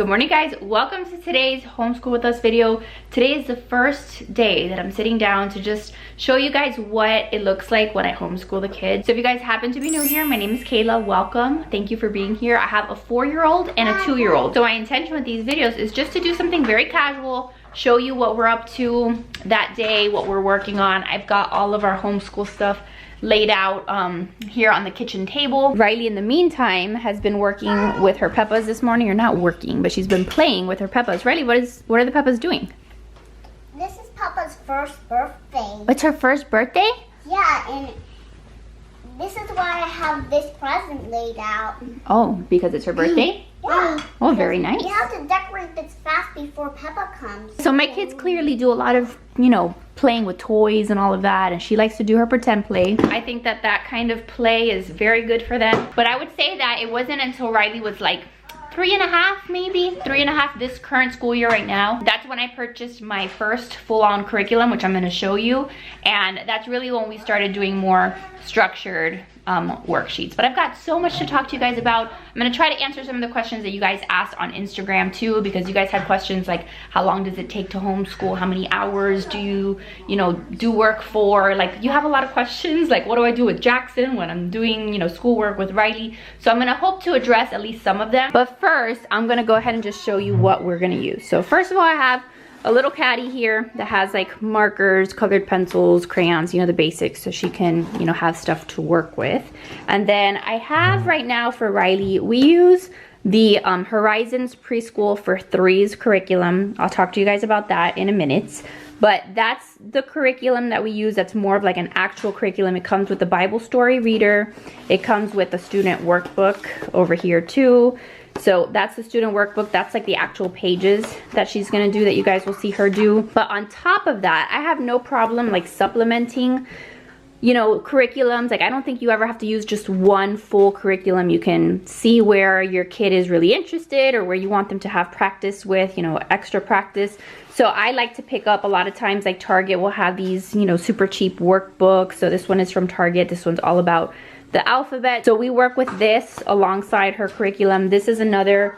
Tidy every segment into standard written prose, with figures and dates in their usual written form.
Good morning, guys. Welcome to today's homeschool with us video. Today is the first day that I'm sitting down to just show you guys what it looks like when I homeschool the kids. So if you guys happen to be new here, my name is Kayla. Welcome. Thank you for being here. I have a 4-year-old and a 2-year-old. So my intention with these videos is just to do something very casual, show you what we're up to that day, what we're working on. I've got all of our homeschool stuff laid out here on the kitchen table. Riley, in the meantime, has been working with her Peppas this morning, or not working, but she's been playing with her Peppas. Riley, what are the Peppas doing? This is Papa's first birthday. It's her first birthday? Yeah, and this is why I have this present laid out. Oh, because it's her birthday? Yeah. Oh, very nice. You have to decorate this fast before Peppa comes. So my kids clearly do a lot of, you know, playing with toys and all of that, and she likes to do her pretend play. I think that that kind of play is very good for them. But I would say that it wasn't until Riley was like 3.5, maybe 3.5 this current school year right now. That's when I purchased my first full-on curriculum, which I'm going to show you. And that's really when we started doing more structured worksheets. But I've got so much to talk to you guys about. I'm going to try to answer some of the questions that you guys asked on Instagram too, because you guys had questions like, how long does it take to homeschool? How many hours do you do work for? Like, you have a lot of questions, like what do I do with Jackson when I'm doing, schoolwork with Riley? So I'm going to hope to address at least some of them. But first, I'm going to go ahead and just show you what we're going to use. So first of all, I have a little caddy here that has like markers, colored pencils, crayons, the basics, so she can, have stuff to work with. And then I have right now for Riley, we use the Horizons Preschool for 3s curriculum. I'll talk to you guys about that in a minute. But that's the curriculum that we use. That's more of like an actual curriculum. It comes with the Bible story reader. It comes with the student workbook over here too. So that's the student workbook. That's like the actual pages that she's gonna do that you guys will see her do. But on top of that, I have no problem like supplementing, curriculums. Like, I don't think you ever have to use just one full curriculum. You can see where your kid is really interested or where you want them to have practice with, extra practice. So I like to pick up a lot of times, like Target will have these, super cheap workbooks. So this one is from Target. This one's all about the alphabet. So we work with this alongside her curriculum. This is another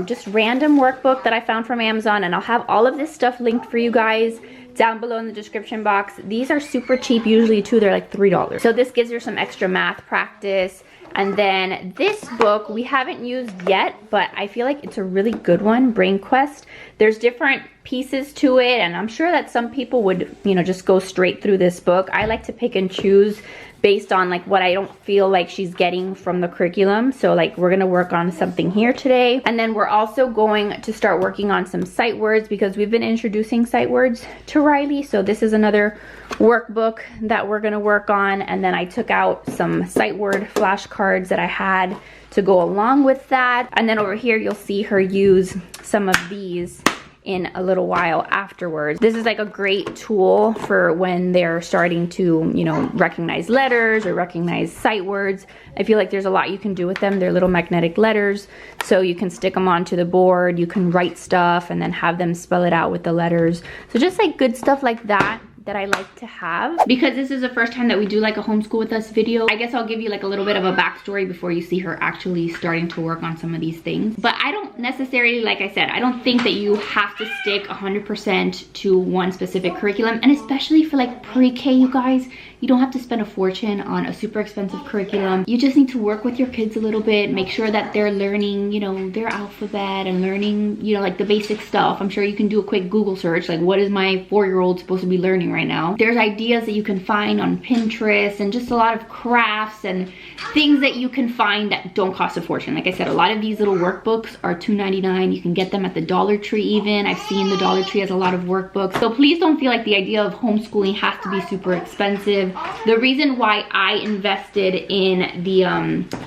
just random workbook that I found from Amazon, and I'll have all of this stuff linked for you guys down below in the description box. These are super cheap usually too. They're like $3. So this gives her some extra math practice. And then this book we haven't used yet, but I feel like it's a really good one, Brain Quest. There's different pieces to it, and I'm sure that some people would, just go straight through this book. I like to pick and choose based on like what I don't feel like she's getting from the curriculum. So like we're gonna work on something here today. And then we're also going to start working on some sight words because we've been introducing sight words to Riley. So this is another workbook that we're gonna work on. And then I took out some sight word flashcards that I had to go along with that. And then over here, you'll see her use some of these in a little while afterwards. This is like a great tool for when they're starting to, recognize letters or recognize sight words. I feel like there's a lot you can do with them. They're little magnetic letters, so you can stick them onto the board, you can write stuff and then have them spell it out with the letters. So just like good stuff like that I like to have. Because this is the first time that we do like a homeschool with us video, I guess I'll give you like a little bit of a backstory before you see her actually starting to work on some of these things. But I don't necessarily, like I said, I don't think that you have to stick 100% to one specific curriculum. And especially for like pre-K, you guys, you don't have to spend a fortune on a super expensive curriculum. You just need to work with your kids a little bit, make sure that they're learning, their alphabet and learning, like the basic stuff. I'm sure you can do a quick Google search, like what is my 4-year-old supposed to be learning right now? There's ideas that you can find on Pinterest and just a lot of crafts and things that you can find that don't cost a fortune. Like I said, a lot of these little workbooks are $2.99. You can get them at the Dollar Tree even. I've seen the Dollar Tree has a lot of workbooks. So please don't feel like the idea of homeschooling has to be super expensive. The reason why I invested in the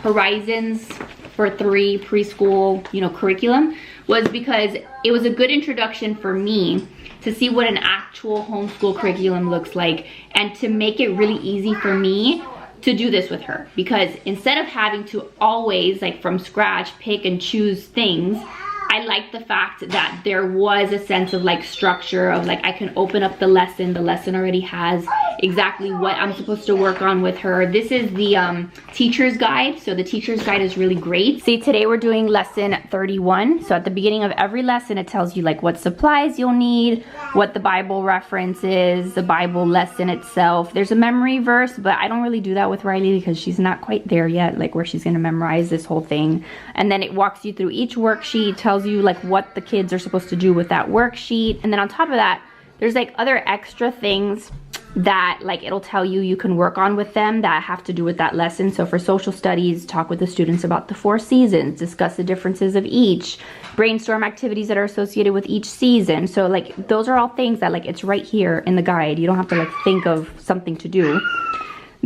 Horizons for 3 preschool, curriculum was because it was a good introduction for me to see what an actual homeschool curriculum looks like and to make it really easy for me to do this with her. Because instead of having to always like from scratch pick and choose things, I like the fact that there was a sense of like structure of like I can open up the lesson already has exactly what I'm supposed to work on with her. This is the teacher's guide. So the teacher's guide is really great. See, today we're doing lesson 31. So at the beginning of every lesson, it tells you like what supplies you'll need, what the Bible reference is, the Bible lesson itself. There's a memory verse, but I don't really do that with Riley because she's not quite there yet, like where she's gonna memorize this whole thing. And then it walks you through each worksheet, tells you like what the kids are supposed to do with that worksheet. And then on top of that, there's like other extra things that like it'll tell you you can work on with them that have to do with that lesson. So for social studies, talk with the students about the 4 seasons, discuss the differences of each, brainstorm activities that are associated with each season. So like those are all things that like it's right here in the guide. You don't have to like think of something to do.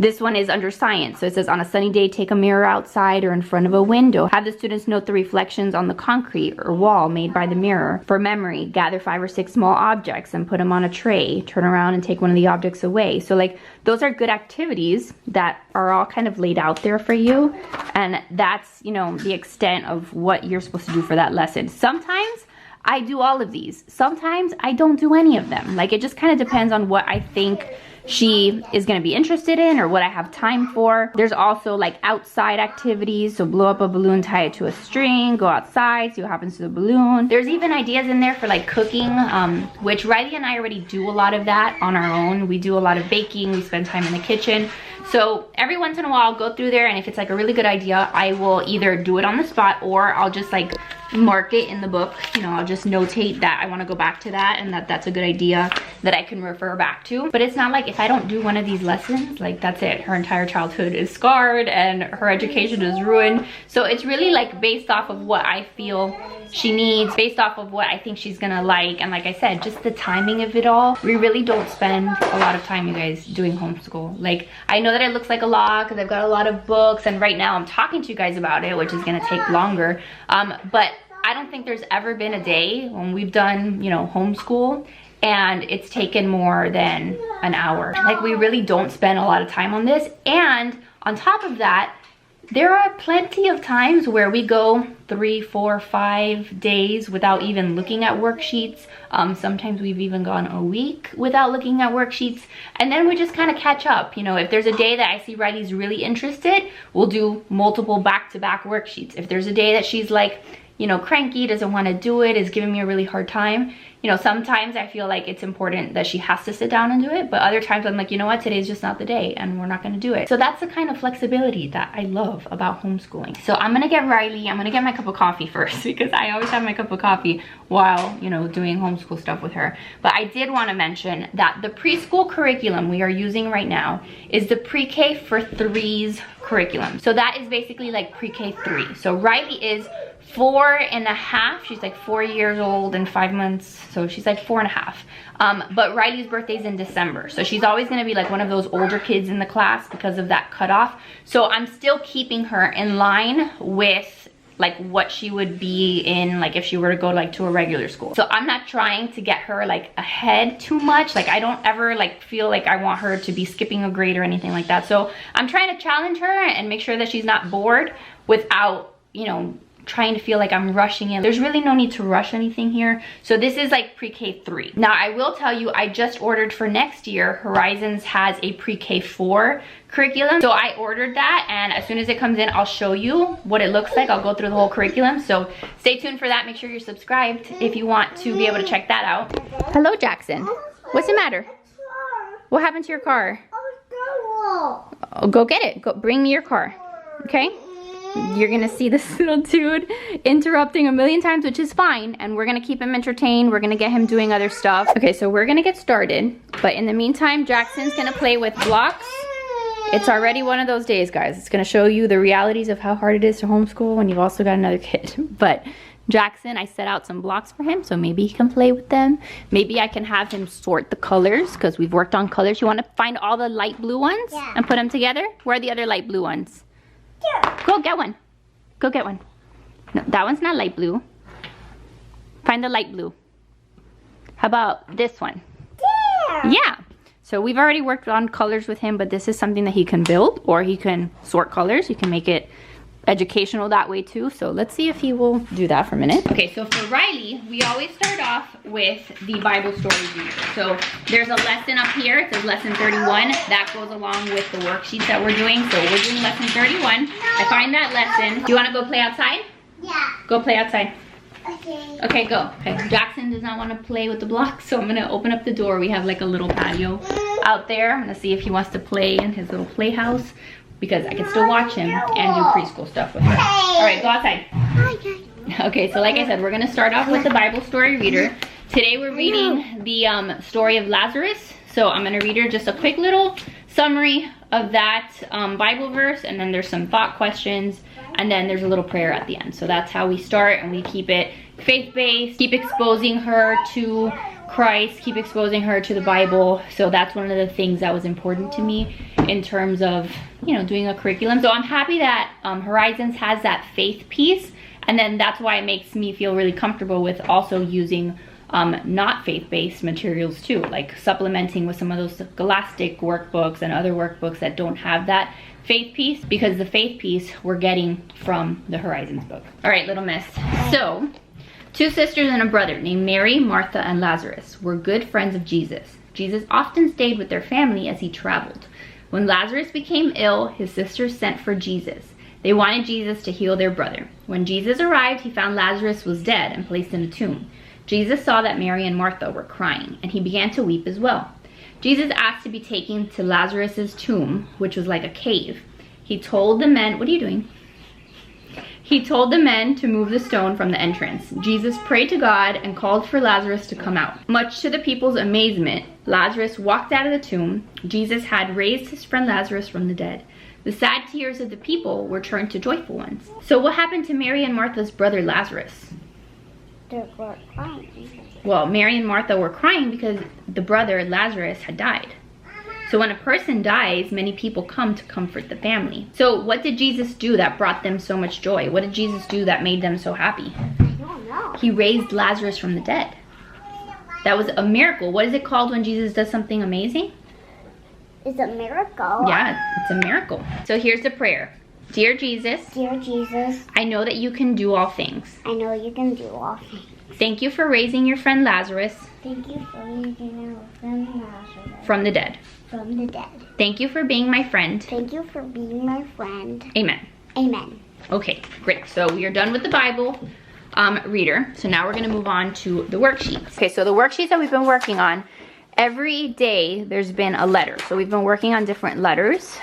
This one is under science. So it says on a sunny day, take a mirror outside or in front of a window. Have the students note the reflections on the concrete or wall made by the mirror. For memory, gather 5 or 6 small objects and put them on a tray. Turn around and take one of the objects away. So like those are good activities that are all kind of laid out there for you. And that's, you know, the extent of what you're supposed to do for that lesson. Sometimes I do all of these. Sometimes I don't do any of them. Like it just kind of depends on what I think she is going to be interested in or what I have time for. There's also like outside activities. So blow up a balloon, tie it to a string, go outside, see what happens to the balloon. There's even ideas in there for like cooking, which Riley and I already do a lot of that on our own. We do a lot of baking. We spend time in the kitchen. So every once in a while I'll go through there, and if it's like a really good idea, I will either do it on the spot or I'll just like mark it in the book. You know, I'll just notate that I want to go back to that and that that's a good idea that I can refer back to. But it's not like if I don't do one of these lessons, like that's it. Her entire childhood is scarred and her education is ruined. So it's really like based off of what I feel she needs, based off of what I think she's gonna like. And like I said, just the timing of it all. We really don't spend a lot of time, you guys, doing homeschool. Like I know that it looks like a lot because I've got a lot of books, and right now I'm talking to you guys about it, which is gonna take longer. But I don't think there's ever been a day when we've done, you know, homeschool and it's taken more than an hour. Like we really don't spend a lot of time on this. And on top of that, there are plenty of times where we go 3, 4, 5 days without even looking at worksheets. Sometimes we've even gone a week without looking at worksheets, and then we just kind of catch up. You know, if there's a day that I see Riley's really interested, we'll do multiple back-to-back worksheets. If there's a day that she's like, you know, cranky, doesn't want to do it, is giving me a really hard time, you know, sometimes I feel like it's important that she has to sit down and do it, but other times I'm like, you know what, today's just not the day and we're not going to do it. So that's the kind of flexibility that I love about homeschooling. So I'm going to get Riley, I'm going to get my cup of coffee first because I always have my cup of coffee while, you know, doing homeschool stuff with her. But I did want to mention that the preschool curriculum we are using right now is the pre-K for 3's curriculum. So that is basically like pre-K 3. So Riley is 4.5. She's like 4 years old and 5 months, so she's like 4.5. But Riley's birthday's in December, so she's always going to be like one of those older kids in the class because of that cutoff. So I'm still keeping her in line with like what she would be in, like if she were to go like to a regular school. So I'm not trying to get her like ahead too much. Like I don't ever like feel like I want her to be skipping a grade or anything like that. So I'm trying to challenge her and make sure that she's not bored without, you know, trying to feel like I'm rushing in. There's really no need to rush anything here. So this is like pre-K 3. Now I will tell you, I just ordered for next year, Horizons has a pre-K 4 curriculum. So I ordered that, and as soon as it comes in, I'll show you what it looks like. I'll go through the whole curriculum. So stay tuned for that. Make sure you're subscribed if you want to be able to check that out. Hello, Jackson. What's the matter? What happened to your car? Oh, go get it. Go bring me your car. Okay? You're gonna see this little dude interrupting a million times, which is fine, and we're gonna keep him entertained. We're gonna get him doing other stuff. Okay, so we're gonna get started, but in the meantime, Jackson's gonna play with blocks. It's already one of those days, guys. It's gonna show you the realities of how hard it is to homeschool when you've also got another kid. But Jackson, I set out some blocks for him, so maybe he can play with them. Maybe I can have him sort the colors, because we've worked on colors. You wanna find all the light blue ones and put them together? Where are the other light blue ones? Go get one. Go get one. No, that one's not light blue. Find the light blue. How about this one? Yeah. So we've already worked on colors with him, but this is something that he can build, or he can sort colors. You can make it educational that way too. So let's see if he will do that for a minute. Okay, so for Riley, we always start off with the Bible story reader. So there's a lesson up here. It says lesson 31. That goes along with the worksheets that we're doing. So we're doing lesson 31. I find that lesson. Do you want to go play outside? Yeah. Go play outside. Okay. Okay, go. Okay, Jackson does not want to play with the blocks, so I'm gonna open up the door. We have like a little patio out there. I'm gonna see if he wants to play in his little playhouse, because I can still watch him and do preschool stuff with him. All right, go outside. Okay, so like I said, we're gonna start off with the Bible story reader. Today we're reading the story of Lazarus. So I'm gonna read her just a quick little summary of that Bible verse, and then there's some thought questions, and then there's a little prayer at the end. So that's how we start, and we keep it faith-based, keep exposing her to Christ, keep exposing her to the Bible. So that's one of the things that was important to me in terms of, you know, doing a curriculum. So I'm happy that Horizons has that faith piece, and then that's why it makes me feel really comfortable with also using not faith-based materials too, like supplementing with some of those scholastic workbooks and other workbooks that don't have that faith piece, because the faith piece we're getting from the Horizons book. All right, little miss. So, 2 sisters and a brother named Mary, Martha, and Lazarus were good friends of Jesus. Jesus often stayed with their family as he traveled. When Lazarus became ill, his sisters sent for Jesus. They wanted Jesus to heal their brother. When Jesus arrived, he found Lazarus was dead and placed in a tomb. Jesus saw that Mary and Martha were crying, and he began to weep as well. Jesus asked to be taken to Lazarus's tomb, which was like a cave. He told the men, what are you doing? He told the men to move the stone from the entrance. Jesus prayed to God and called for Lazarus to come out. Much to the people's amazement, Lazarus walked out of the tomb. Jesus had raised his friend Lazarus from the dead. The sad tears of the people were turned to joyful ones. So what happened to Mary and Martha's brother Lazarus? They were crying. Well, Mary and Martha were crying because the brother Lazarus had died. So when a person dies, many people come to comfort the family. So what did Jesus do that brought them so much joy? What did Jesus do that made them so happy? I don't know. He raised Lazarus from the dead. That was a miracle. What is it called when Jesus does something amazing? It's a miracle. Yeah, it's a miracle. So here's the prayer. Dear Jesus, Dear Jesus, I know that you can do all things. I know you can do all things. Thank you for raising your friend Lazarus Thank you for raising our friend Lazarus from the dead. from the dead. Thank you for being my friend. Thank you for being my friend. Amen. Amen. Okay, great. So we are done with the Bible reader. So now we're gonna move on to the worksheets. Okay, so the worksheets that we've been working on, every day there's been a letter. So we've been working on different letters.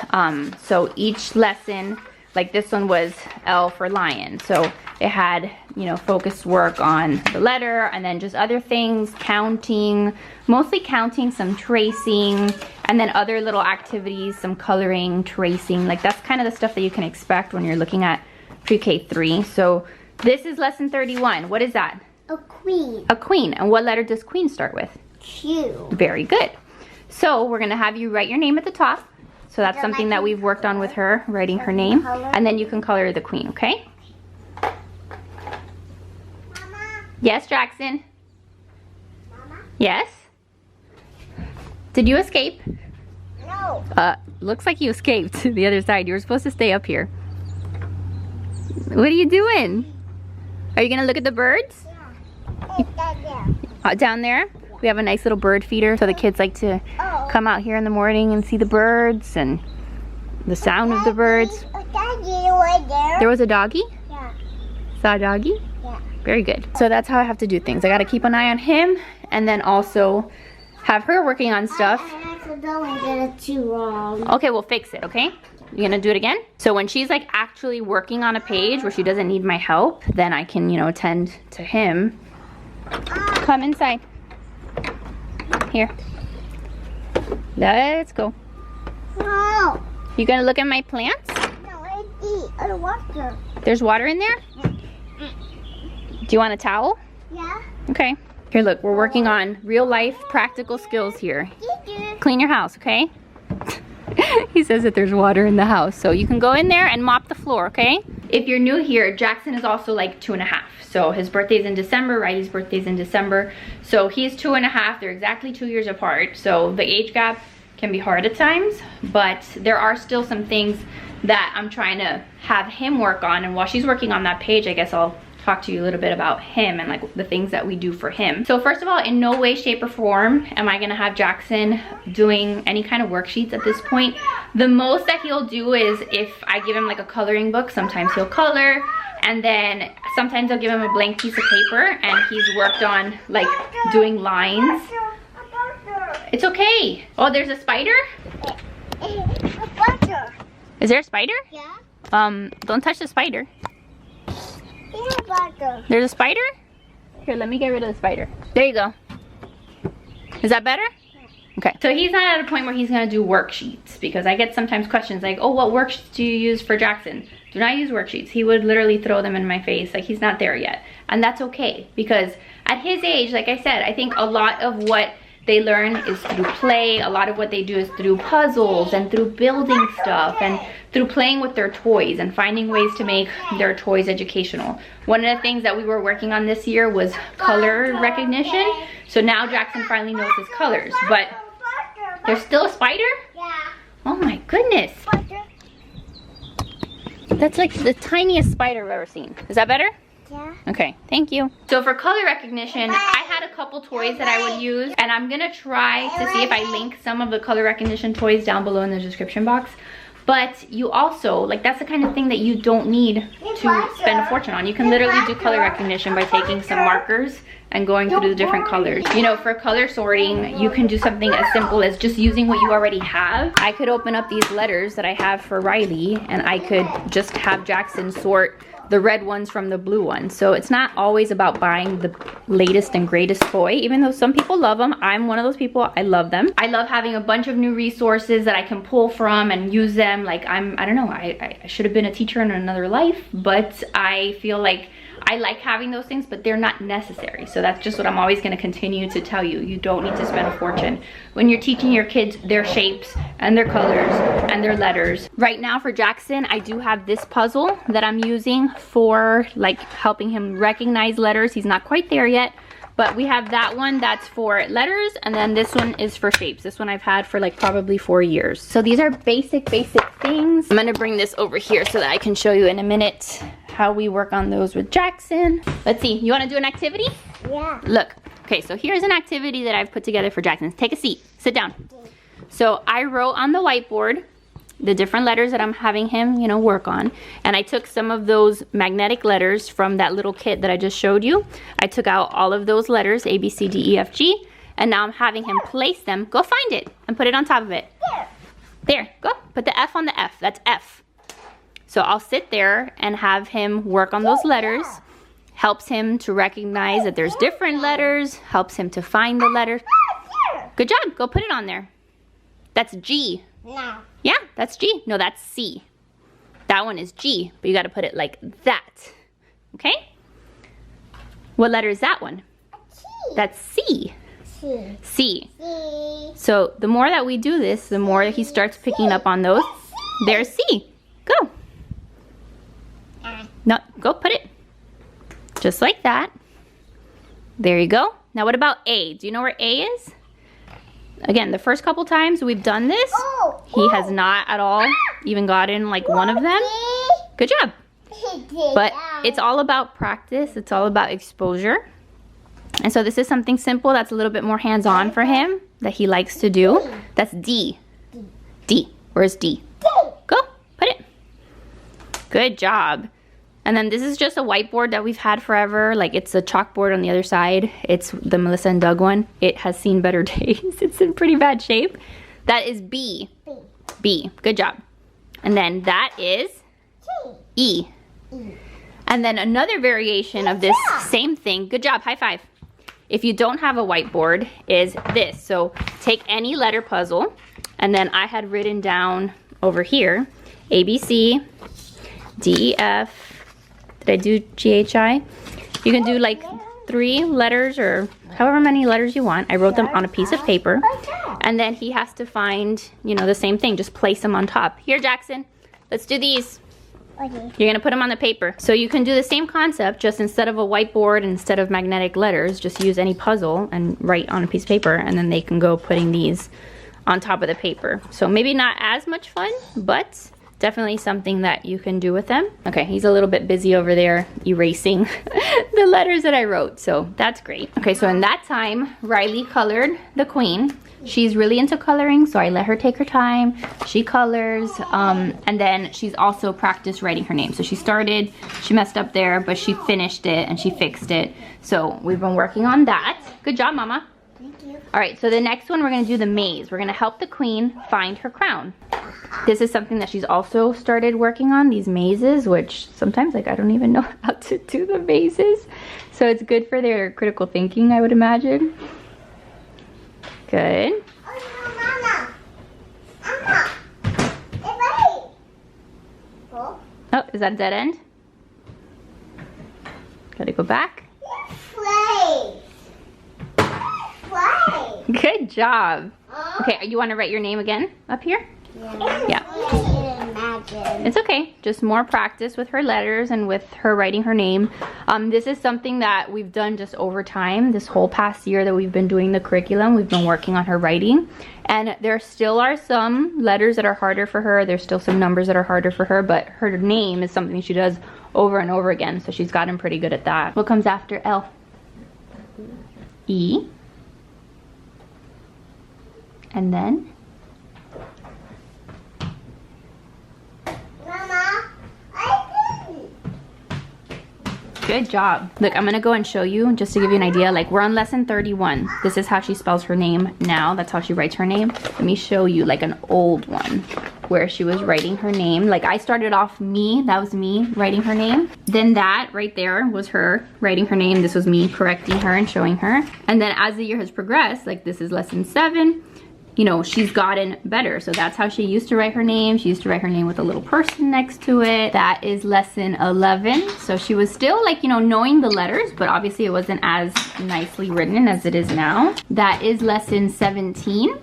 So each lesson, like this one was L for lion. So it had, you know, focused work on the letter and then just other things, counting, mostly counting, some tracing, and then other little activities, some coloring, tracing. Like that's kind of the stuff that you can expect when you're looking at pre-K 3. So this is lesson 31. What is that? A queen. A queen. And what letter does queen start with? Q. Very good. So we're gonna have you write your name at the top. So that's something that we've worked on with her, writing her name. And then you can color the queen, okay? Mama. Yes, Jackson? Mama. Yes? Did you escape? No. Looks like you escaped to the other side. You were supposed to stay up here. What are you doing? Are you gonna look at the birds? Yeah. It's that there. Down there? We have a nice little bird feeder, so the kids like to come out here in the morning and see the birds and the sound of the birds. Daddy, right there. There was a doggy? Yeah. Saw a doggy? Yeah. Very good. So that's how I have to do things. I gotta keep an eye on him and then also have her working on stuff. I accidentally did it too wrong. Okay, we'll fix it, okay? You gonna do it again? So when she's like actually working on a page where she doesn't need my help, then I can, you know, attend to him. Come inside. Here. Let's go. No. You gonna look at my plants? No, I eat water. There's water in there? Do you want a towel? Yeah. Okay. Here, look, we're working on real life practical skills here. Clean your house, okay? He says that there's water in the house, so you can go in there and mop the floor, okay? If you're new here, Jackson is also like 2.5. So his birthday's in December, Riley's birthday's in December. So he's 2.5, they're exactly 2 years apart. So the age gap can be hard at times, but there are still some things that I'm trying to have him work on. And while she's working on that page, I guess I'll talk to you a little bit about him and like the things that we do for him. So first of all, in no way, shape, or form am I gonna have Jackson doing any kind of worksheets at this point. The most that he'll do is if I give him like a coloring book, sometimes he'll color, and then sometimes I'll give him a blank piece of paper and he's worked on like doing lines. It's okay. Oh, there's a spider? Is there a spider? Yeah. Don't touch the spider. There's a spider? Here, let me get rid of the spider. There you go. Is that better? Okay. So he's not at a point where he's gonna do worksheets, because I get sometimes questions like, oh, what worksheets do you use for Jackson? Do not use worksheets. He would literally throw them in my face. Like, he's not there yet. And that's okay, because at his age, like I said, I think a lot of what they learn is through play. A lot of what they do is through puzzles and through building stuff and through playing with their toys and finding ways to make their toys educational. One of the things that we were working on this year was color recognition. So now Jackson finally knows his colors, but there's still a spider? Yeah. Oh my goodness. That's like the tiniest spider I've ever seen. Is that better? Yeah. Okay, thank you. So for color recognition, I had a couple toys that I would use, and I'm gonna try to see if I link some of the color recognition toys down below in the description box. But you also, like, that's the kind of thing that you don't need to spend a fortune on. You can literally do color recognition by taking some markers and going through the different colors. You know, for color sorting, you can do something as simple as just using what you already have. I could open up these letters that I have for Riley, and I could just have Jackson sort the red ones from the blue ones. So it's not always about buying the latest and greatest toy, even though some people love them. I'm one of those people. I love them. I love having a bunch of new resources that I can pull from and use them. Like, I don't know, I should have been a teacher in another life, but I feel like I like having those things, but they're not necessary. So that's just what I'm always going to continue to tell you. You don't need to spend a fortune when you're teaching your kids their shapes and their colors and their letters. Right now for Jackson, I do have this puzzle that I'm using for like helping him recognize letters. He's not quite there yet, but we have that one that's for letters, and then this one is for shapes. This one I've had for like probably 4 years. So these are basic things. I'm gonna bring this over here so that I can show you in a minute how we work on those with Jackson. Let's see, you wanna do an activity? Yeah. Look, okay, so here's an activity that I've put together for Jackson. Take a seat, sit down. So I wrote on the whiteboard the different letters that I'm having him, you know, work on. And I took some of those magnetic letters from that little kit that I just showed you. I took out all of those letters, A, B, C, D, E, F, G, and now I'm having him place them. Go find it and put it on top of it. There, go, put the F on the F, that's F. So I'll sit there and have him work on those letters. Helps him to recognize that there's different letters, helps him to find the letters. Good job, go put it on there. That's G. No. Yeah, that's G. No, that's C. That one is G, but you gotta put it like that. Okay? What letter is that one? That's C. C. C. C. So the more that we do this, the more that he starts picking up on those. There's C. Go. No, go put it. Just like that. There you go. Now what about A? Do you know where A is? Again, the first couple times we've done this, he has not at all even gotten like one of them. Good job. But it's all about practice. It's all about exposure. And so this is something simple that's a little bit more hands-on for him that he likes to do. That's D. D. Where's D? Go. Put it. Good job. And then this is just a whiteboard that we've had forever. Like, it's a chalkboard on the other side. It's the Melissa and Doug one. It has seen better days. It's in pretty bad shape. That is B. B. Good job. And then that is E. And then another variation of this same thing. Good job. High five. If you don't have a whiteboard, is this. So take any letter puzzle, and then I had written down over here A, B, C, D, E, F. Did I do GHI? You can do like 3 letters or however many letters you want. I wrote them on a piece of paper. And then he has to find, you know, the same thing. Just place them on top. Here, Jackson, let's do these. Okay. You're gonna put them on the paper. So you can do the same concept, just instead of a whiteboard, instead of magnetic letters, just use any puzzle and write on a piece of paper, and then they can go putting these on top of the paper. So maybe not as much fun, but definitely something that you can do with them. Okay, he's a little bit busy over there erasing the letters that I wrote, so that's great. Okay, so in that time, Riley colored the queen. She's really into coloring, so I let her take her time. She colors, and then she's also practiced writing her name. So she started, she messed up there, but she finished it and she fixed it. So we've been working on that. Good job, Mama. Thank you. All right, so the next one, we're gonna do the maze. We're gonna help the queen find her crown. This is something that she's also started working on, these mazes, which sometimes like I don't even know how to do the mazes. So it's good for their critical thinking, I would imagine. Good. Oh, no, Mama. Mama. Hey, wait. Oh, is that a dead end? Gotta go back. Play. Play. Good job. Okay, you want to write your name again up here? Yeah. I can't imagine. It's okay. Just more practice with her letters and with her writing her name. This is something that we've done just over time. This whole past year that we've been doing the curriculum, we've been working on her writing. And there still are some letters that are harder for her. There's still some numbers that are harder for her, but her name is something she does over and over again. So she's gotten pretty good at that. What comes after L? E. And then? Mama, I didn't. Good job. Look, I'm gonna go and show you just to give you an idea. Like, we're on lesson 31. This is how she spells her name now. That's how she writes her name. Let me show you like an old one where she was writing her name. Like, I started off me, that was me writing her name. Then that right there was her writing her name. This was me correcting her and showing her. And then as the year has progressed, like this is lesson 7, you know, she's gotten better. So that's how she used to write her name. She used to write her name with a little person next to it. That is lesson 11. So she was still like, you know, knowing the letters, but obviously it wasn't as nicely written as it is now. That is lesson 17.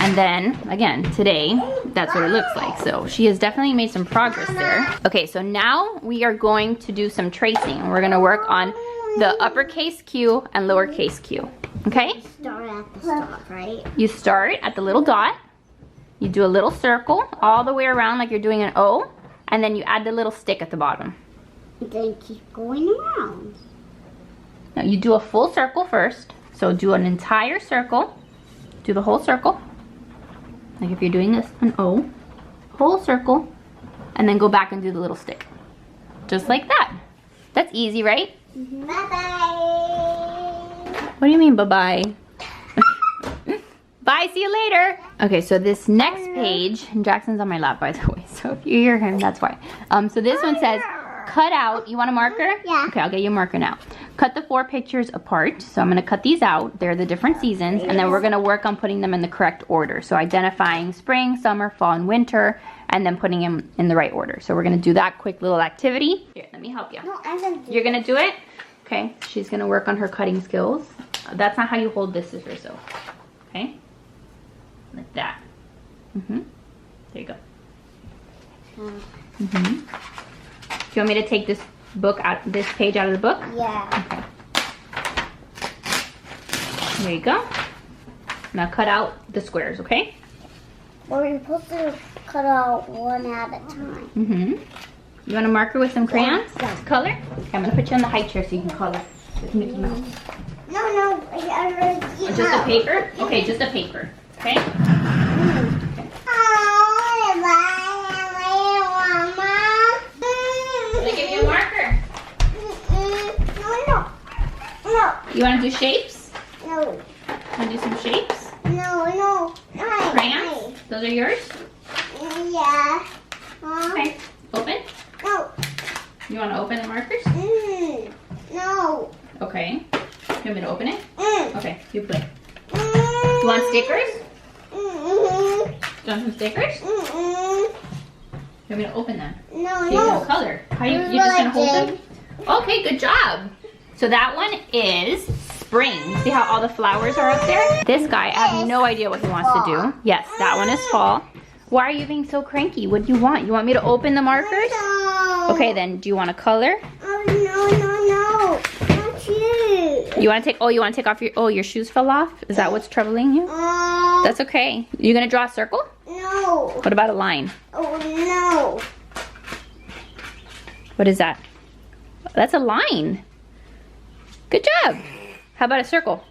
And then again, today, that's what it looks like. So she has definitely made some progress there. Okay, so now we are going to do some tracing. We're gonna work on the uppercase Q and lowercase q, okay? Start at the start, right? You start at the little dot, you do a little circle all the way around like you're doing an O, and then you add the little stick at the bottom. Then keep going around. Now you do a full circle first, so do an entire circle, do the whole circle, like if you're doing this, an O, whole circle, and then go back and do the little stick. Just like that. That's easy, right? Bye-bye. What do you mean, bye-bye? Bye, see you later. Okay, so this next page, and Jackson's on my lap, by the way, so if you hear him, that's why. So this one says, cut out, you want a marker? Yeah. Okay, I'll get you a marker now. Cut the 4 pictures apart. So I'm gonna cut these out. They're the different seasons, and then we're gonna work on putting them in the correct order. So identifying spring, summer, fall, and winter, and then putting them in the right order. So we're gonna do that quick little activity. Here, let me help you. No, I'm gonna do You're gonna do it? Okay, she's gonna work on her cutting skills. That's not how you hold this scissors though. Okay? Like that. There you go. Do you want me to take this book out, this page out of the book? Yeah. Okay. There you go. Now cut out the squares, okay? Well, we're supposed to cut out one at a time. You want a marker with some crayons Yeah. to color? Okay, I'm gonna put you on the high chair so you can color with Mickey Mouse. No, I already Just a paper? Okay, just a paper. Okay? Let me give you a marker. No. You wanna do shapes? No. Wanna do some shapes? No. Crayons? Those are yours? Yeah. Okay. Open? No. You wanna open the markers? No. Okay. You want me to open it? Okay, you play. You want stickers? Do you want some stickers? You want me to open them? So you can color. How you just gonna hold them? Okay, good job. So that one is spring. See how all the flowers are up there? This guy, I have no idea what he wants to do. Yes, that one is fall. Why are you being so cranky? What do you want? You want me to open the markers? Okay, then do you want to color? No. Not you. You want to take off your, your shoes fell off? Is that what's troubling you? That's okay. You gonna draw a circle? No. no. What about a line? Oh no. What is that? That's a line. Good job. How about a circle?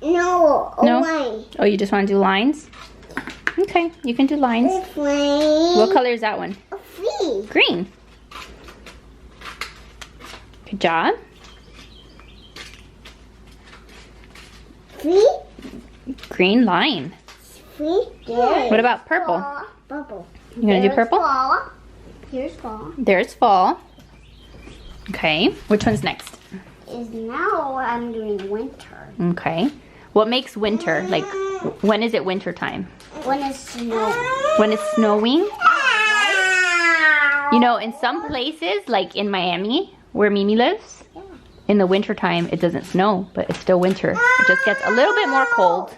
No. No? Line. Oh, you just want to do lines? Okay, you can do lines. What color is that one? Green. Green. Good job. Three. Green line. Three. There. What about purple? Purple. You gonna do purple? Fall. Here's fall. There's fall. Okay, which one's next? Is now I'm doing winter. Okay. What makes winter? Like, when is it winter time? When it's snow. When it's snowing? You know, in some places, like in Miami, where Mimi lives, in the winter time, it doesn't snow, but it's still winter. It just gets a little bit more cold.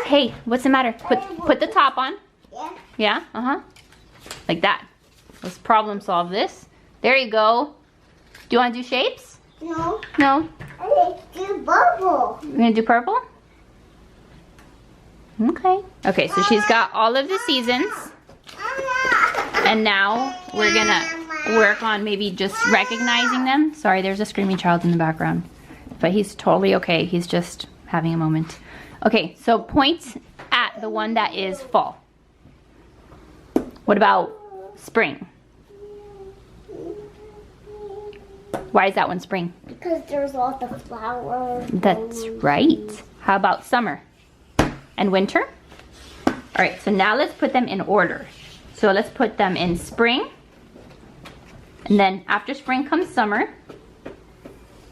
Hey, what's the matter? Put the top on. Yeah. Yeah, uh-huh. Like that. Let's problem solve this. There you go. Do you want to do shapes? No. No? Let's do purple. You're gonna do purple? Okay. Okay, so she's got all of the seasons. And now we're gonna work on maybe just recognizing them. Sorry, there's a screaming child in the background. But he's totally okay. He's just having a moment. Okay, so point at the one that is fall. What about spring? Why is that one spring? Because there's lots of flowers. That's right. How about summer? And winter? All right, so now let's put them in order. So let's put them in spring. And then after spring comes summer.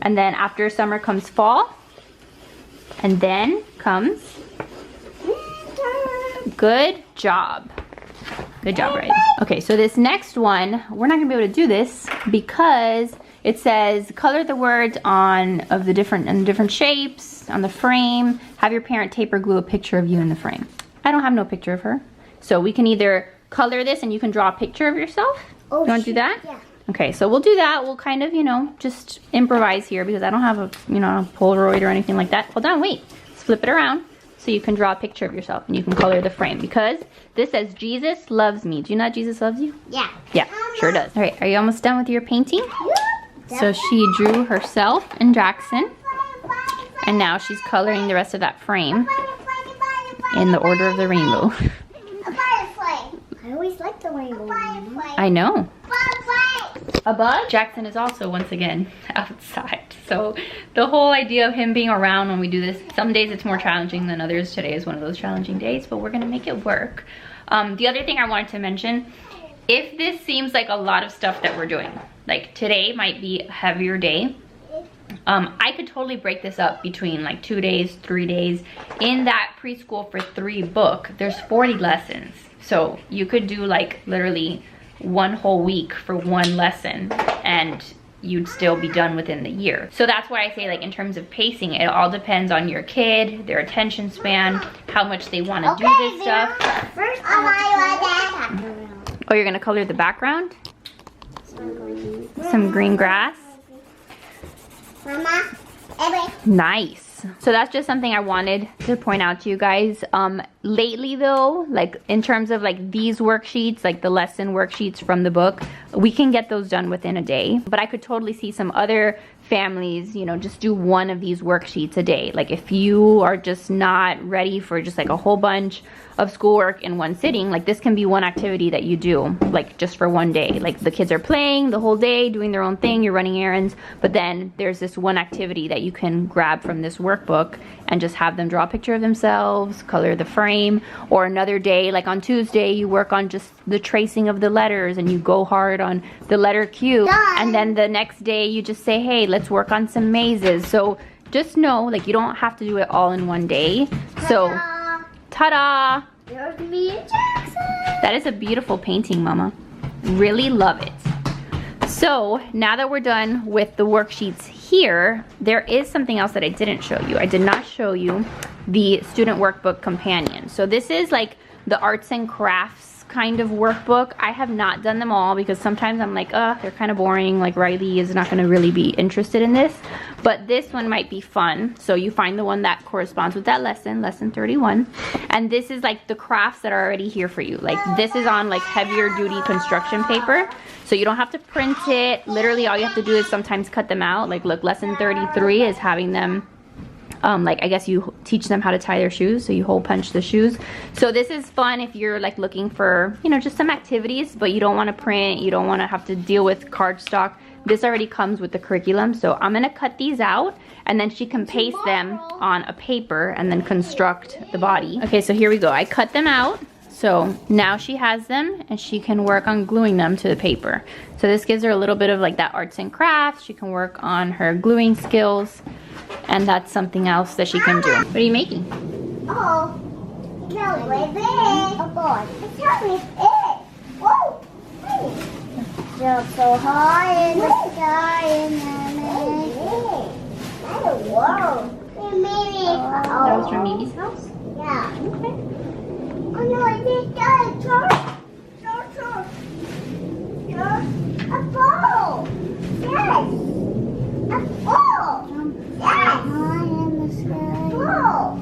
And then after summer comes fall. And then comes... Good job. Good job, right? Okay, so this next one, we're not gonna be able to do this because it says color the words in different shapes on the frame. Have your parent tape or glue a picture of you in the frame. I don't have no picture of her. So we can either color this and you can draw a picture of yourself. Oh, you want to do that? Yeah. Okay, so we'll do that. We'll kind of, you know, just improvise here because I don't have a, you know, a Polaroid or anything like that. Hold on, wait. Let's flip it around so you can draw a picture of yourself and you can color the frame because this says Jesus loves me. Do you know that Jesus loves you? Yeah. Yeah, sure does. All right, are you almost done with your painting? So she drew herself and Jackson, and now she's coloring the rest of that frame in the order of the rainbow. A butterfly. I always like the rainbow. I know. A bug? Jackson is also once again outside. So the whole idea of him being around when we do this, some days it's more challenging than others. Today is one of those challenging days, but we're gonna make it work. The other thing I wanted to mention, if this seems like a lot of stuff that we're doing, like today might be a heavier day, I could totally break this up between like 2 days, 3 days. In that preschool for 3 book, there's 40 lessons. So you could do like literally one whole week for one lesson and you'd still be done within the year. So that's why I say, like, in terms of pacing, it all depends on your kid, their attention span, how much they want to do this stuff. First, Oh, you're gonna color the background? Some green grass. Mama, Nice. So that's just something I wanted to point out to you guys. Lately though, like in terms of like these worksheets, like the lesson worksheets from the book, we can get those done within a day. But I could totally see some other families, you know, just do one of these worksheets a day. Like if you are just not ready for just like a whole bunch of schoolwork in one sitting, like this can be one activity that you do like just for one day. Like the kids are playing the whole day, doing their own thing, you're running errands, but then there's this one activity that you can grab from this workbook and just have them draw a picture of themselves, color the frame. Or another day, like on Tuesday, you work on just the tracing of the letters and you go hard on the letter Q. And then the next day you just say, hey, let's work on some mazes. So just know, like, you don't have to do it all in one day. So ta-da! There's me and Jackson. That is a beautiful painting, Mama. Really love it. So now that we're done with the worksheets here, there is something else that I didn't show you. I did not show you the student workbook companion. So this is like the arts and crafts kind of workbook. I have not done them all because sometimes I'm like, they're kind of boring. Like Riley is not gonna really be interested in this. But this one might be fun. So you find the one that corresponds with that lesson, lesson 31. And this is like the crafts that are already here for you. Like this is on like heavier duty construction paper. So you don't have to print it. Literally all you have to do is sometimes cut them out. Like look, lesson 33 is having them like I guess you teach them how to tie their shoes, so you hole punch the shoes. So this is fun if you're like looking for, you know, just some activities, but you don't want to print, you don't want to have to deal with cardstock. This already comes with the curriculum. So I'm gonna cut these out and then she can paste them on a paper and then construct the body. Okay, so here we go. I cut them out. So now she has them and she can work on gluing them to the paper. So this gives her a little bit of like that arts and crafts. She can work on her gluing skills. And that's something else that she can do. What are you making? Oh, no, baby. Oh, boy. It's helping it. Whoa. So high in the sky and whoa. That was from Mimi's house? Yeah. Okay. Oh, no, it's a ball. Yes. A ball. Yes! Ball!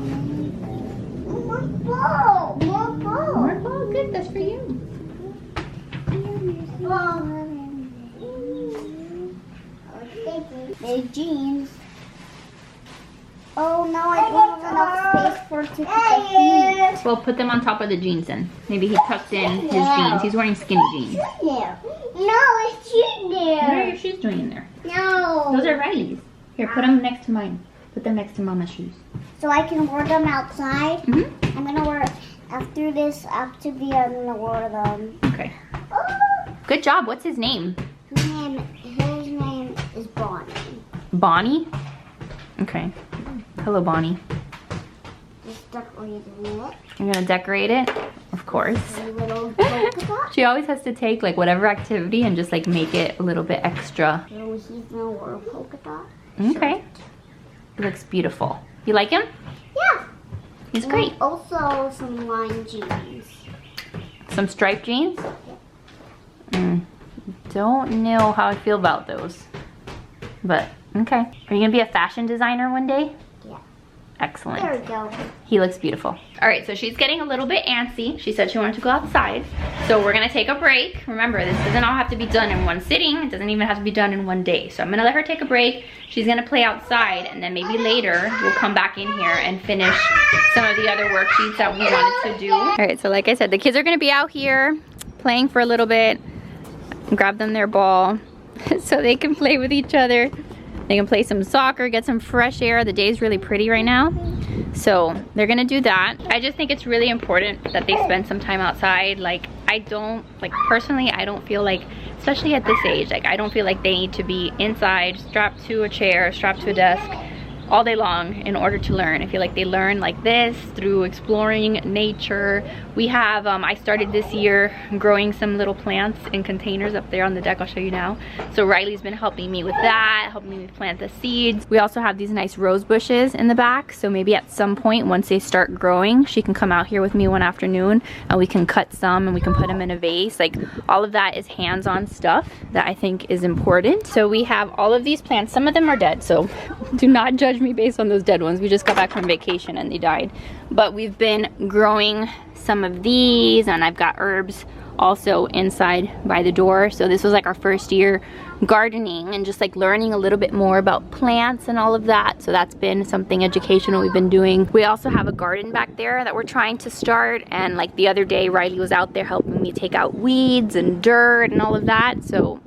More ball! More ball! More ball? Good, that's for you. The jeans. Oh no, I don't have enough space for to put the jeans. Well, put them on top of the jeans then. Maybe he tucked in his jeans. He's wearing skinny jeans. No, it's in there. What are your shoes doing in there? No. Those are Riley's. Here, put them next to mine. Put them next to Mama's shoes. So I can wear them outside? Mm-hmm. I'm gonna wear, after this activity, I'm gonna wear them. Okay. Good job. What's his name? His name is Bonnie. Bonnie? Okay. Hello, Bonnie. Just decorating it. You're gonna decorate it? Of course. A little polka dot. She always has to take like whatever activity and just like make it a little bit extra. So he's gonna wear a polka dot. Okay. He looks beautiful. You like him? Yeah. He's great. And also some line jeans. Some striped jeans? Don't know how I feel about those. But, okay. Are you gonna be a fashion designer one day? Yeah. Excellent. There we go. He looks beautiful. All right, so she's getting a little bit antsy. She said she wanted to go outside. So we're gonna take a break. Remember, this doesn't all have to be done in one sitting. It doesn't even have to be done in one day. So I'm gonna let her take a break. She's gonna play outside and then maybe later we'll come back in here and finish some of the other worksheets that we wanted to do. All right, so like I said, the kids are gonna be out here playing for a little bit. Grab them their ball so they can play with each other. They can play some soccer, get some fresh air. The day is really pretty right now. So they're gonna do that. I just think it's really important that they spend some time outside. Like personally, I don't feel like, especially at this age, like I don't feel like they need to be inside, strapped to a chair, strapped to a desk all day long in order to learn. I feel like they learn like this through exploring nature. We have, I started this year growing some little plants in containers up there on the deck. I'll show you now. So Riley's been helping me with that, helping me plant the seeds. We also have these nice rose bushes in the back. So maybe at some point, once they start growing, she can come out here with me one afternoon and we can cut some and we can put them in a vase. Like all of that is hands-on stuff that I think is important. So we have all of these plants. Some of them are dead, so do not judge me based on those dead ones. We just got back from vacation and they died. But we've been growing some of these, and I've got herbs also inside by the door. So this was like our first year gardening and just like learning a little bit more about plants and all of that. So that's been something educational we've been doing. We also have a garden back there that we're trying to start, and like the other day Riley was out there helping me take out weeds and dirt and all of that. So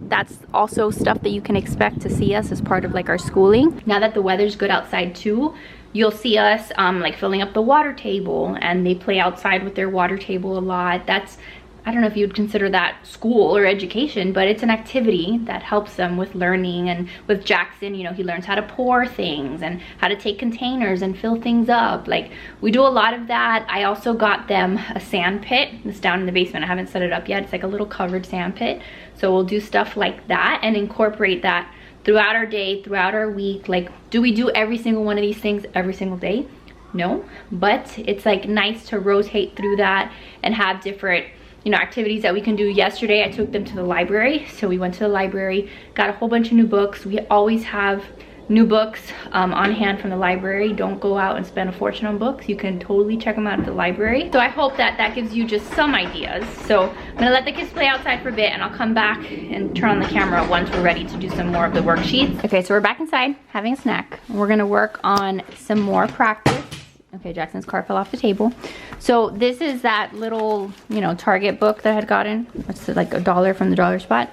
that's also stuff that you can expect to see us as part of like our schooling. Now that the weather's good outside too, you'll see us like filling up the water table, and they play outside with their water table a lot. That's, I don't know if you'd consider that school or education, but it's an activity that helps them with learning. And with Jackson, you know, he learns how to pour things and how to take containers and fill things up. Like we do a lot of that. I also got them a sand pit. It's down in the basement. I haven't set it up yet. It's like a little covered sand pit. So we'll do stuff like that and incorporate that throughout our day, throughout our week. Like, do we do every single one of these things every single day? No, but it's like nice to rotate through that and have different you know, activities that we can do. Yesterday I took them to the library, so we went to the library, got a whole bunch of new books. We always have new books on hand from the library. Don't go out and spend a fortune on books. You can totally check them out at the library. So I hope that that gives you just some ideas. So I'm gonna let the kids play outside for a bit, and I'll come back and turn on the camera once we're ready to do some more of the worksheets. Okay, so we're back inside having a snack. We're gonna work on some more practice. Okay, Jackson's car fell off the table. So this is that little, you know, Target book that I had gotten. It's like $1 from the dollar spot.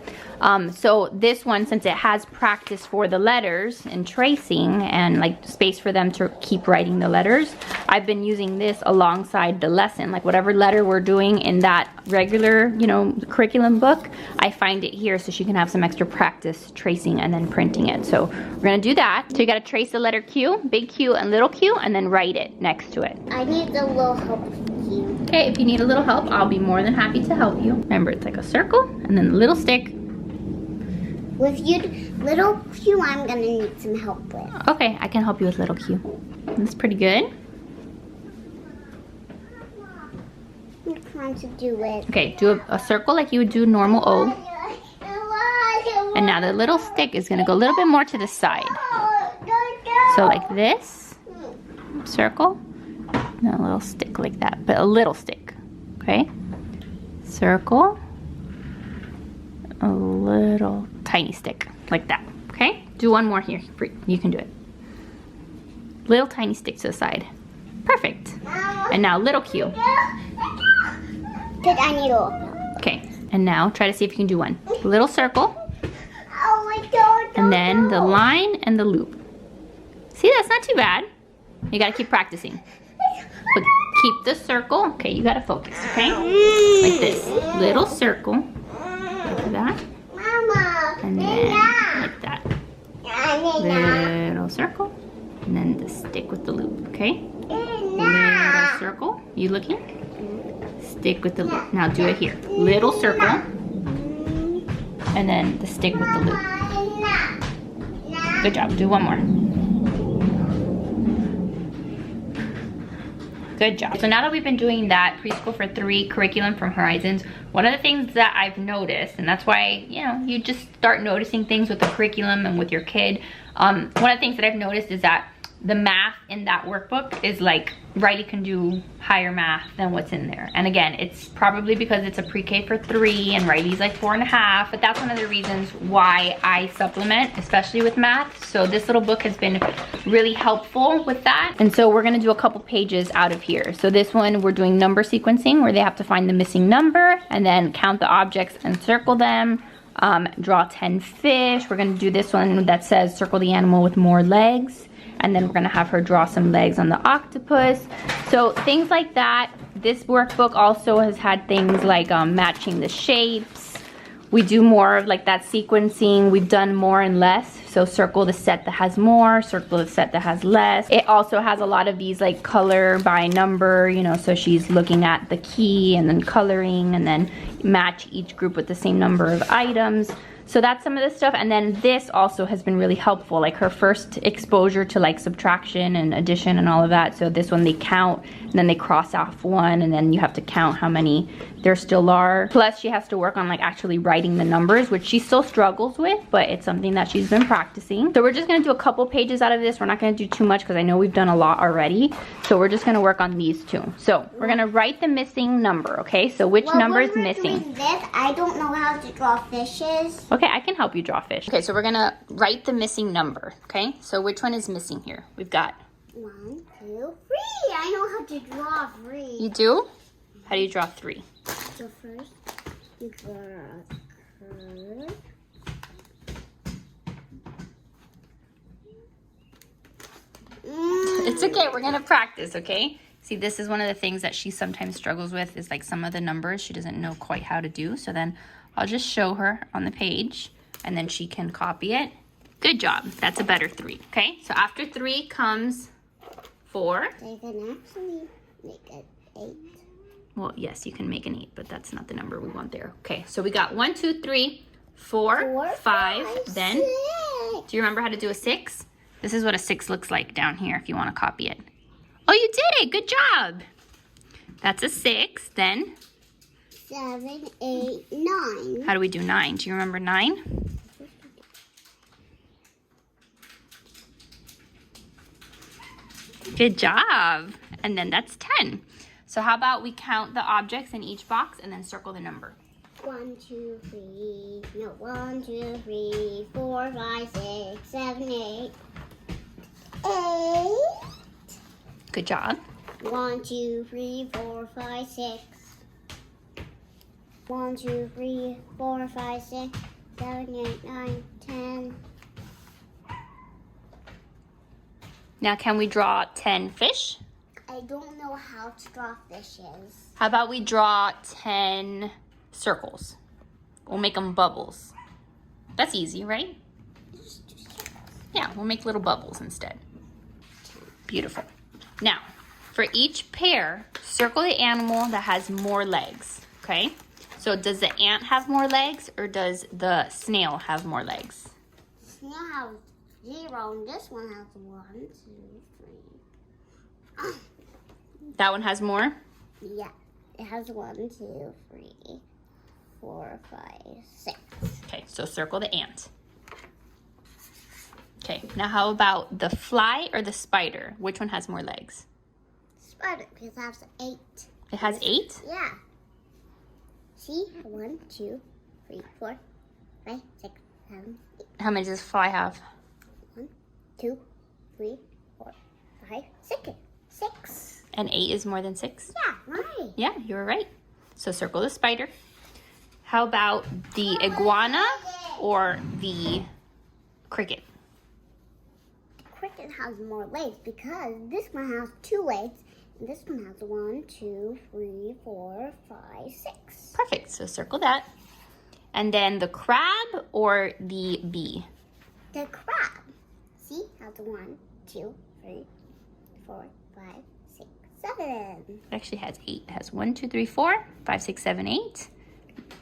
So this one, since it has practice for the letters and tracing and like space for them to keep writing the letters, I've been using this alongside the lesson. Like whatever letter we're doing in that regular, you know, curriculum book, I find it here so she can have some extra practice tracing and then printing it. So we're gonna do that. So you gotta trace the letter Q, big Q and little q, and then write it next to it. I need a little help with you. Okay, if you need a little help, I'll be more than happy to help you. Remember, it's like a circle and then a little stick. With you, little Q, I'm gonna need some help with. Okay, I can help you with little Q. That's pretty good. I'm trying to do it. Okay, do a circle like you would do normal O. And now the little stick is gonna go a little bit more to the side. So like this, circle, and a little stick like that, but a little stick, okay? Circle, a little tiny stick, like that, okay? Do one more here, you can do it. Little tiny stick to the side. Perfect. And now little Q. Because I need a little help. Okay, and now try to see if you can do one. Little circle, Oh, I don't and then the line and the loop. See, that's not too bad. You gotta keep practicing. But keep the circle. Okay, you gotta focus, okay? Like this. Little circle. Like that. Mama. And then like that. Little circle. And then the stick with the loop, okay? Little circle. You looking? Stick with the loop. Now do it here. Little circle. And then the stick with the loop. Good job. Do one more. Good job. So now that we've been doing that Preschool for 3 curriculum from Horizons, one of the things that I've noticed, and that's why, you know, you just start noticing things with the curriculum and with your kid. One of the things that I've noticed is that the math in that workbook is like, Riley can do higher math than what's in there. And again, it's probably because it's a pre-K for 3 and Riley's like 4.5, but that's one of the reasons why I supplement, especially with math. So this little book has been really helpful with that. And so we're gonna do a couple pages out of here. So this one, we're doing number sequencing where they have to find the missing number and then count the objects and circle them. Draw 10 fish. We're gonna do this one that says circle the animal with more legs. And then we're gonna have her draw some legs on the octopus. So things like that. This workbook also has had things like matching the shapes. We do more of like that sequencing. We've done more and less. So circle the set that has more, circle the set that has less. It also has a lot of these like color by number, you know, so she's looking at the key and then coloring and then match each group with the same number of items. So that's some of the stuff. And then this also has been really helpful, like her first exposure to like subtraction and addition and all of that. So this one they count and then they cross off one and then you have to count how many there still are. Plus she has to work on like actually writing the numbers, which she still struggles with, but it's something that she's been practicing. So we're just gonna do a couple pages out of this. We're not gonna do too much because I know we've done a lot already. So we're just gonna work on these two. So we're gonna write the missing number, okay? So which number is missing? Doing this, I don't know how to draw fishes. Okay, I can help you draw fish. Okay, so we're gonna write the missing number, okay? So which one is missing here? We've got 1, 2, 3. I know how to draw 3. You do? How do you draw 3? So first, you draw a curve. It's okay, we're gonna practice, okay? See, this is one of the things that she sometimes struggles with is like some of the numbers she doesn't know quite how to do. So then I'll just show her on the page and then she can copy it. Good job, that's a better 3, okay? So after 3 comes 4. They can actually make it 8. Well, yes, you can make an 8, but that's not the number we want there. Okay, so we got 1, 2, 3, 4, 5, then, 6. Do you remember how to do a 6? This is what a 6 looks like down here if you want to copy it. Oh, you did it, good job. That's a 6, then 7, 8, 9. How do we do 9? Do you remember 9? Good job. And then that's 10. So how about we count the objects in each box and then circle the number? 1, 2, 3. No, 1, 2, 3, 4, 5, 6, 7, 8. 8. Good job. 1, 2, 3, 4, 5, 6. 1, 2, 3, 4, 5, 6, 7, 8, 9, 10. Now can we draw 10 fish? I don't know how to draw fishes. How about we draw 10 circles? We'll make them bubbles. That's easy, right? Yeah, we'll make little bubbles instead. Beautiful. Now, for each pair, circle the animal that has more legs, okay? So does the ant have more legs or does the snail have more legs? The snail has 0 and this one has 1, 2, 3. That one has more? Yeah, it has 1, 2, 3, 4, 5, 6. Okay, so circle the ant. Okay, now how about the fly or the spider? Which one has more legs? Spider, because it has 8. It has 8? Yeah. See? 1, 2, 3, 4, 5, 6, 7, 8. How many does fly have? 1, 2, 3, 4, 5, 6. 6. And 8 is more than 6? Yeah, right. Yeah, you were right. So circle the spider. How about the iguana or the cricket? The cricket has more legs because this one has 2 legs and this one has 1, 2, 3, 4, 5, 6. Perfect, so circle that. And then the crab or the bee? The crab, see, has 1, 2, 3, 4, 5, 6, 7. It actually has 8. It has 1, 2, 3, 4, 5, 6, 7, 8.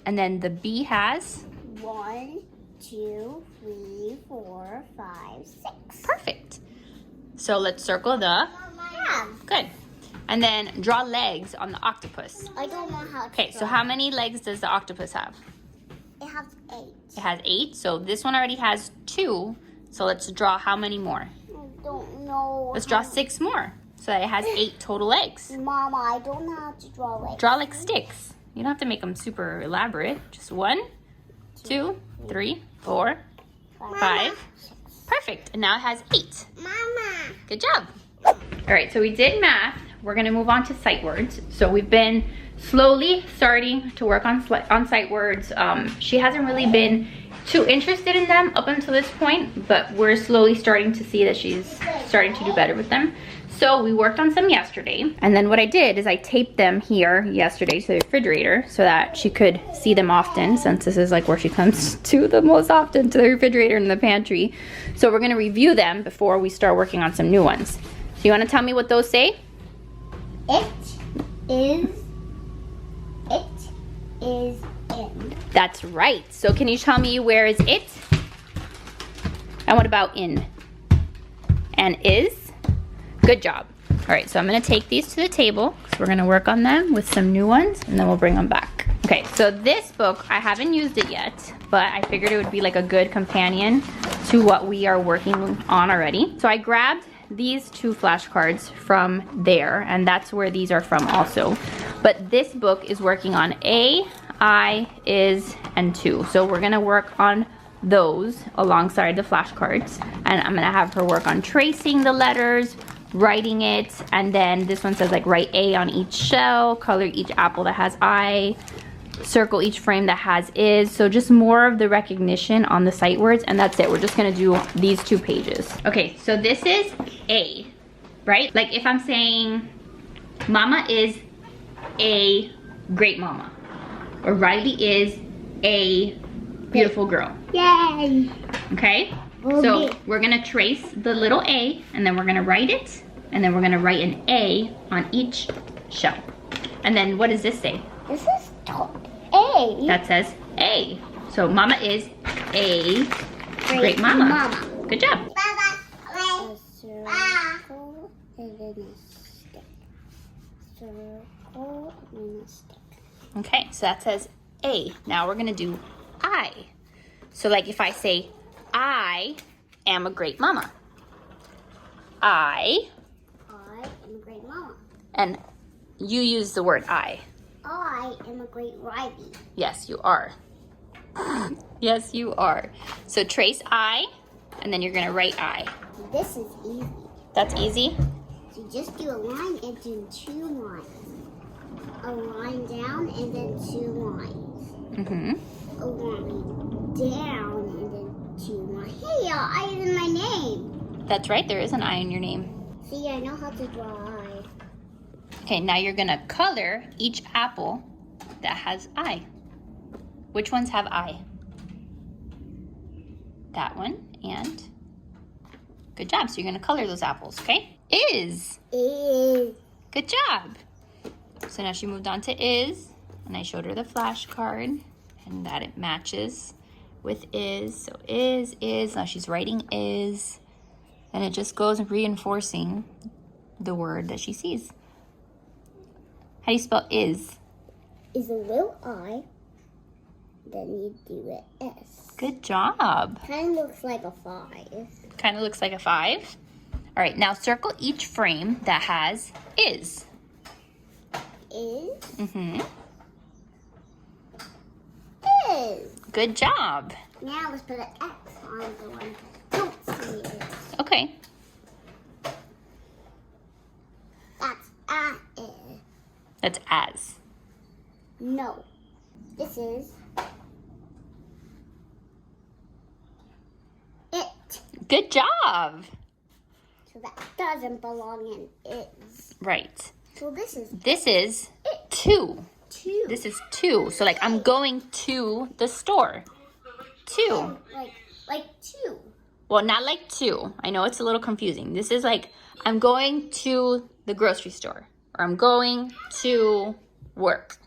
And then the bee has? 1, 2, 3, 4, 5, 6. Perfect. So let's circle the Crab. Good. And then draw legs on the octopus. I don't know how to Okay, so draw. how many legs does the octopus have? It has 8. It has 8, so this one already has 2. So let's draw how many more? I don't know. Let's draw 6 more. So that it has 8 total legs. Mama, I don't know how to draw legs. Draw like sticks. You don't have to make them super elaborate. Just 1, 2, 3, 4, 5. Perfect. And now it has 8. Mama. Good job. All right, so we did math. We're gonna move on to sight words. So we've been slowly starting to work on sight words. She hasn't really been too interested in them up until this point, but we're slowly starting to see that she's starting to do better with them. So we worked on some yesterday, and then what I did is I taped them here yesterday to the refrigerator so that she could see them often, since this is like where she comes to the most often, to the refrigerator and the pantry. So we're gonna review them before we start working on some new ones. So you wanna tell me what those say? It is in. That's right. So can you tell me where is it? And what about in? And is? Good job. All right, so I'm gonna take these to the table because we're gonna work on them with some new ones and then we'll bring them back. Okay, so this book, I haven't used it yet, but I figured it would be like a good companion to what we are working on already. So I grabbed these 2 flashcards from there, and that's where these are from also. But this book is working on A, I, is, and to. So we're gonna work on those alongside the flashcards. And I'm gonna have her work on tracing the letters, writing it, and then this one says like write A on each shell, color each apple that has I, circle each frame that has is. So just more of the recognition on the sight words, and that's it. We're just gonna do these 2 pages. Okay, so this is A, right? Like if I'm saying Mama is a great mama, or Riley is a beautiful girl. Yay! Okay? So we're gonna trace the little A, and then we're gonna write it, and then we're gonna write an A on each shell. And then what does this say? This is A. That says A. So Mama is a great mama. Good job. A circle and then a stick. Circle and a stick. Okay, so that says A. Now we're gonna do I. So like if I say, I am a great mama. I am a great mama. And you use the word I. I am a great Riley. Yes, you are. Yes, you are. So trace I, and then you're gonna write I. This is easy. That's easy? So just do a line and do 2 lines. A line down and then 2 lines. Mm-hmm. A line down and then 2 lines. Hey, I is in my name. That's right, there is an I in your name. See, I know how to draw I. Okay, now you're gonna color each apple that has I. Which ones have I? That one and good job. So you're gonna color those apples, okay? Is. Good job. So now she moved on to is, and I showed her the flashcard and that it matches with is. So is, now she's writing is, and it just goes reinforcing the word that she sees. How do you spell is? Is a little I, then you do it S. Good job. Kind of looks like a 5. Kind of looks like a 5. All right, now circle each frame that has is. Is. Mm-hmm. Is. Good job. Now let's put an X on the one. Don't see it. Okay. That's is. That's as. No. This is it. Good job. So that doesn't belong in is. Right. So this is it. 2. 2. This is 2. So like I'm going to the store. 2. Like 2. Well, not like 2. I know it's a little confusing. This is like I'm going to the grocery store. Or I'm going to work.